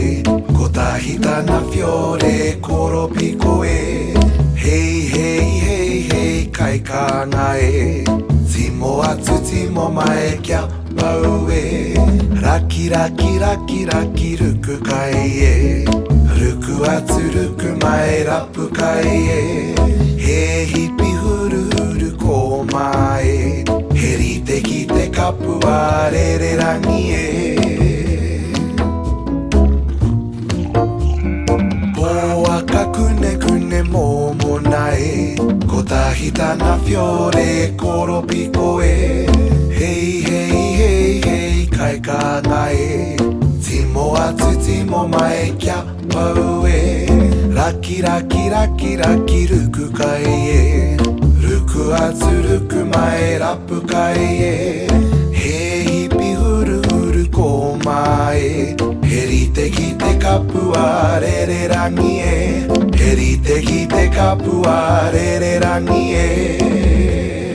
e Kota hitana fiore koro piko e Hei hei hei hei kai kanga e Timo atu timo mai kia pau e Raki raki raki raki ruku kai e Ruku atu ruku mai rapu kai e He hipi huru huru ko mai Heri te ki te kapu a re re rangi e Poa ka kune kune momo nai Kota hitana fiore koro piko e Hei hei hei hei kai ka ngai Timo atu timo mai kia pau e Raki raki raki raki ruku kai e Ruku atu ruku mai rapu kai e He hipi huru huru ko mai Heri te ki te kapu a re re rangi e Heri te ki te kapu a re re rangi e